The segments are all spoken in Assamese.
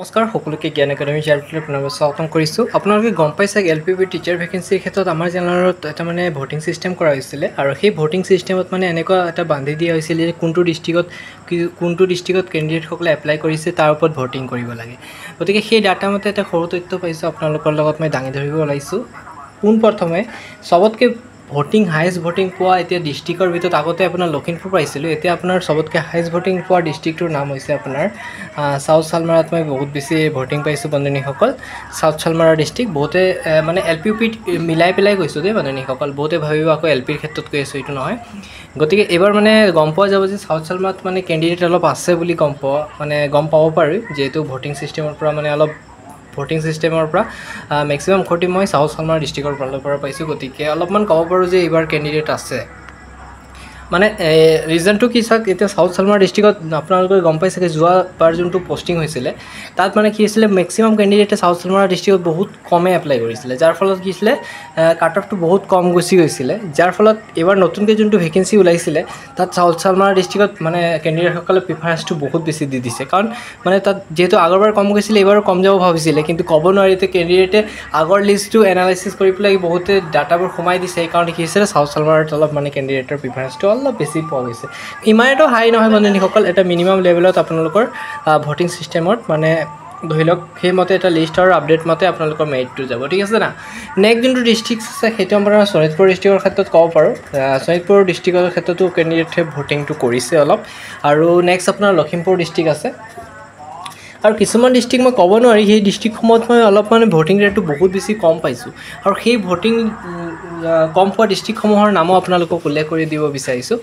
নমস্কাৰ সকলোকে জ্ঞান একাডেমি চেনেললৈ পুনৰবাৰ স্বাগতম কৰিছোঁ। আপোনালোকে গম পাইছে LPUB টিচাৰ ভেকেঞ্চিৰ ক্ষেত্ৰত আমাৰ চেনেলত এটা মানে ভোটিং চিষ্টেম কৰা হৈছিলে আৰু সেই ভোটিং চিষ্টেমত মানে এনেকুৱা এটা বান্ধি দিয়া হৈছিল যে কোনটো ডিষ্ট্ৰিক্টত কেণ্ডিডেটসকলে এপ্লাই কৰিছে তাৰ ওপৰত ভোটিং কৰিব লাগে। গতিকে সেই ডাটা মতে এটা সৰু তথ্য পাইছোঁ আপোনালোকৰ লগত মই দাঙি ধৰিব ওলাইছোঁ। পোনপ্ৰথমে চবতকৈ ভোটিং হায়েষ্ট ভোটিং পোৱা এতিয়া ডিষ্ট্ৰিক্টৰ ভিতৰত আগতে আপোনাৰ লখিমপুৰ পাইছিলোঁ, এতিয়া আপোনাৰ চবতকৈ হায়েষ্ট ভোটিং পোৱা ডিষ্ট্ৰিক্টটোৰ নাম হৈছে আপোনাৰ চাউথ চালমাৰাত মই বহুত বেছি ভোটিং পাইছোঁ বন্ধুনীসকল। চাউথ চালমাৰা ডিষ্ট্ৰিক্ট বহুতে মানে LPUBত মিলাই পেলাই গৈছোঁ দেই বন্ধুনীসকল, বহুতে ভাবিব আকৌ LPৰ ক্ষেত্ৰত কৈ আছোঁ, এইটো নহয়। গতিকে এইবাৰ মানে গম পোৱা যাব যে চাউথ চালমাৰাত মানে কেণ্ডিডেট অলপ আছে বুলি গম পাব পাৰি, যিহেতু ভোটিং চিষ্টেমৰ পৰা মানে অলপ ভোটিং চিষ্টেমৰ পৰা মেক্সিমাম খতি মই চাউথ চালমাৰা ডিষ্ট্ৰিক্টৰ ফালৰ পৰা পাইছোঁ। গতিকে অলপমান ক'ব পাৰোঁ যে এইবাৰ কেণ্ডিডেট আছে। মানে ৰিজনটো কি চাওক, এতিয়া চাউথ চালমাৰা ডিষ্ট্ৰিক্টত আপোনালোকে গম পাইছে যে যোৱাবাৰ যোনটো পষ্টিং হৈছিলে তাত মানে কি হৈছিলে, মেক্সিমাম কেণ্ডিডেটে চাউথ চালমাৰা ডিষ্ট্ৰিক্টত বহুত কমে এপ্লাই কৰিছিলে, যাৰ ফলত কি হৈছিলে কাট অফটো বহুত কম গুচি গৈছিলে। যাৰ ফলত এইবাৰ নতুনকৈ যোনটো ভেকেঞ্চি ওলাইছিলে তাত চাউথ চালমাৰা ডিষ্ট্ৰিক্টত মানে কেণ্ডিডেটসকলে প্ৰিফাৰেঞ্চটো বহুত বেছি দি দিছে, কাৰণ মানে তাত যিহেতু আগৰবাৰ কম গৈছিলে এইবাৰো কম যাব ভাবিছিলে, কিন্তু ক'ব নোৱাৰি যে কেণ্ডিডেটে আগৰ লিষ্টটো এনালাইচিছ কৰি পেলাই বহুতে ডাটাবোৰ সোমাই দিছে। সেইকাৰণে কি হৈছিলে চাউথ চালমাৰাত অলপ মানে কেণ্ডিডেটৰ প্ৰিফাৰেঞ্চটো অলপ বেছি পোৱা গৈছে। ইমানেতো হাই নহয় বন্ধুসকল, এটা মিনিমাম লেভেলত আপোনালোকৰ ভোটিং চিষ্টেমত মানে ধৰি লওক সেইমতে এটা লিষ্ট আৰু আপডেট মতে আপোনালোকৰ মেৰিটটো যাব, ঠিক আছে না। নেক্সট যোনটো ডিষ্ট্ৰিক্ট আছে সেইটো আপোনাৰ শোণিতপুৰ ডিষ্ট্ৰিক্টৰ ক্ষেত্ৰত ক'ব পাৰোঁ। শোণিতপুৰ ডিষ্ট্ৰিক্টৰ ক্ষেত্ৰতো কেণ্ডিডেটে ভোটিংটো কৰিছে অলপ। আৰু নেক্সট আপোনাৰ লখিমপুৰ ডিষ্ট্ৰিক্ট আছে, আৰু কিছুমান ডিষ্ট্ৰিক্ট মই ক'ব নোৱাৰি, সেই ডিষ্ট্ৰিক্টসমূহত মই অলপ মানে ভোটিং ৰেটটো বহুত বেছি কম পাইছোঁ, আৰু সেই ভোটিং কম পোৱা ডিষ্ট্ৰিক্টসমূহৰ নামো আপোনালোকক উল্লেখ কৰি দিব বিচাৰিছোঁ।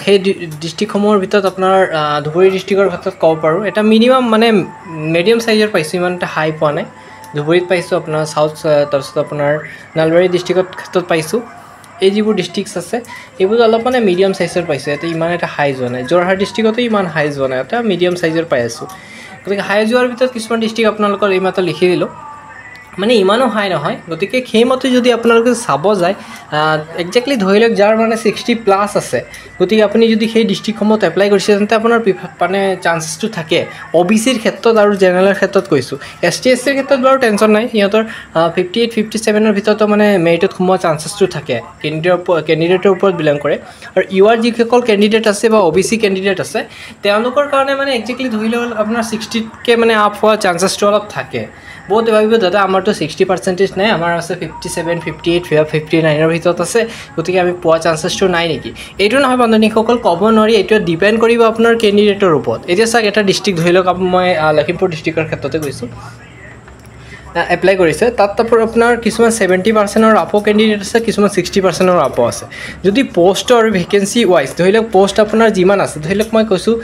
সেই ডিষ্ট্ৰিক্টসমূহৰ ভিতৰত আপোনাৰ ধুবুৰী ডিষ্ট্ৰিক্টৰ ক্ষেত্ৰত ক'ব পাৰোঁ, এটা মিনিমাম মানে মিডিয়াম চাইজৰ পাইছোঁ, ইমান এটা হাই পোৱা নাই। ধুবুৰীত পাইছোঁ আপোনাৰ তাৰপিছত আপোনাৰ নলবাৰী ডিষ্ট্ৰিক্টৰ ক্ষেত্ৰত পাইছোঁ। এই যিবোৰ ডিষ্ট্ৰিক্টছ আছে এইবোৰ অলপ মানে মিডিয়াম চাইজৰ পাইছোঁ, ইয়াতে ইমান এটা হাই যোৱা নাই। যোৰহাট ডিষ্ট্ৰিক্টতো ইমান হাই যোৱা নাই, এটা মিডিয়াম চাইজৰ পাই আছোঁ। গতিকে হাই যোৱাৰ ভিতৰত কিছুমান ডিষ্ট্ৰিক্ট আপোনালোকৰ এইমাত্ৰ লিখি দিলোঁ, মানে ইমানো হাই নহয়। গতিকে সেইমতে যদি আপোনালোকে চাব যায় একজেক্টলি ধৰি লওক যাৰ মানে 60+ আছে, গতিকে আপুনি যদি সেই ডিষ্ট্ৰিক্টসমূহত এপ্লাই কৰিছে তেন্তে আপোনাৰ মানে চান্সেছটো থাকে। OBCৰ ক্ষেত্ৰত আৰু জেনেৰেলৰ ক্ষেত্ৰত কৈছোঁ, ST SCৰ ক্ষেত্ৰত বাৰু টেনশ্যন নাই, সিহঁতৰ 58 57ৰ ভিতৰতো মানে মেৰিটত সোমোৱা চান্সেছটো থাকে, কেণ্ডিডেটৰ ওপৰত বিলং কৰে। আৰু UR যিসকল কেণ্ডিডেট আছে বা OBC কেণ্ডিডেট আছে তেওঁলোকৰ কাৰণে মানে একজেক্টলি ধৰি লওক আপোনাৰ 60তকৈ মানে আপ হোৱা চান্সেছটো অলপ থাকে। বহুতে ভাবিব দাদা আমাৰতো 60% নাই, আমাৰ আছে 57 58 59ৰ ভিতৰত আছে, গতিকে আমি পোৱা চান্সেছটো নাই নেকি? এইটো নহয় বন্ধুসকল, ক'ব নোৱাৰি, এইটো ডিপেণ্ড কৰিব আপোনাৰ কেণ্ডিডেটৰ ওপৰত। এতিয়া চাওক এটা ডিষ্ট্ৰিক্ট ধৰি লওক মই লখিমপুৰ ডিষ্ট্ৰিক্টৰ ক্ষেত্ৰতে কৈছোঁ, এপ্লাই কৰিছে, তাত আপোনাৰ কিছুমান 70%ৰ আপো কেণ্ডিডেট আছে, কিছুমান 60%ৰ আপো আছে। যদি পষ্টৰ ভেকেঞ্চি ৱাইজ ধৰি লওক পষ্ট আপোনাৰ যিমান আছে, ধৰি লওক মই কৈছোঁ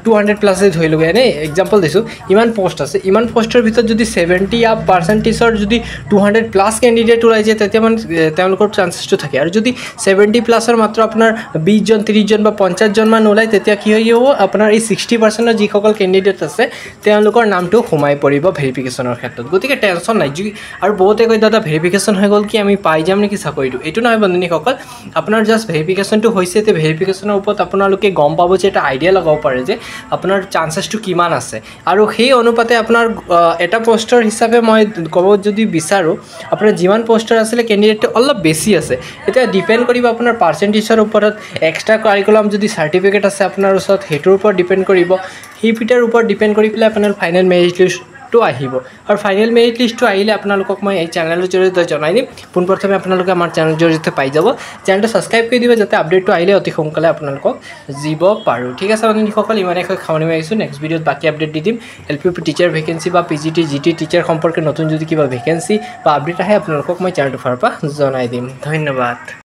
200+ ধৰি লওক, এনেই এক্সাম্পল দিছোঁ, ইমান পষ্ট আছে, ইমান পষ্টৰ ভিতৰত যদি 70% যদি 200+ কেণ্ডিডেট ওলাই যায় তেতিয়া মানে তেওঁলোকৰ চান্সেছটো থাকে। আৰু যদি 70+ৰ মাত্ৰ আপোনাৰ 20 জন 30 জন বা 50 জনমান ওলায় তেতিয়া কি হৈ যাব, আপোনাৰ এই 60%ৰ যিসকল কেণ্ডিডেট আছে তেওঁলোকৰ নামটো সোমাই পৰিব ভেৰিফিকেশ্যনৰ ক্ষেত্ৰত। গতিকে টেনশ্যন নাই। আৰু বহুতে কয় দাদা ভেৰিফিকেশ্যন হৈ গ'ল কি আমি পাই যাম নেকি চাকৰিটো? এইটো নহয় বন্ধুসকল, আপোনাৰ জাষ্ট ভেৰিফিকেশ্যনটো হৈছে, এতিয়া ভেৰিফিকেশ্যনৰ ওপৰত আপোনালোকে গম পাব যে এটা আইডিয়া লগাব পাৰে যে আপোনাৰ চান্সেছটো কিমান আছে, আৰু সেই অনুপাতে আপোনাৰ এটা পষ্টৰ হিচাপে মই ক'ব যদি বিচাৰোঁ আপোনাৰ যিমান পষ্টৰ আছিলে কেণ্ডিডেটটো অলপ বেছি আছে। এতিয়া ডিপেণ্ড কৰিব আপোনাৰ পাৰ্চেণ্টেজৰ ওপৰত, এক্সট্ৰা কাৰিকুলাম যদি চাৰ্টিফিকেট আছে আপোনাৰ ওচৰত সেইটোৰ ওপৰত ডিপেণ্ড কৰিব, সেইকেইটাৰ ওপৰত ডিপেণ্ড কৰি পেলাই আপোনাৰ ফাইনেল মেৰিট লিষ্টটো আহিব। আৰু ফাইনেল মেৰিট লিষ্টটো আহিলে আপোনালোকক মই এই চেনেলৰ জৰিয়তে জনাই দিম। পোনপ্ৰথমে আপোনালোকে আমাৰ চেনেলৰ জৰিয়তে পাই যাব। চেনেলটো ছাবস্ক্ৰাইব কৰি দিব যাতে আপডেটটো আহিলে অতি সোনকালে আপোনালোকক দিব পাৰোঁ, ঠিক আছে বন্ধুসকল। ইমানেই খামনি মাৰিছোঁ, নেক্সট ভিডিঅ'ত বাকী আপডেট দি দিম। LPUB টিচাৰ ভেকেঞ্চি বা PGT GT টিচাৰ সম্পৰ্কে নতুন যদি কিবা ভেকেঞ্চি বা আপডেট আহে আপোনালোকক মই চেনেলটোৰ ফালৰ পৰা জনাই দিম। ধন্যবাদ।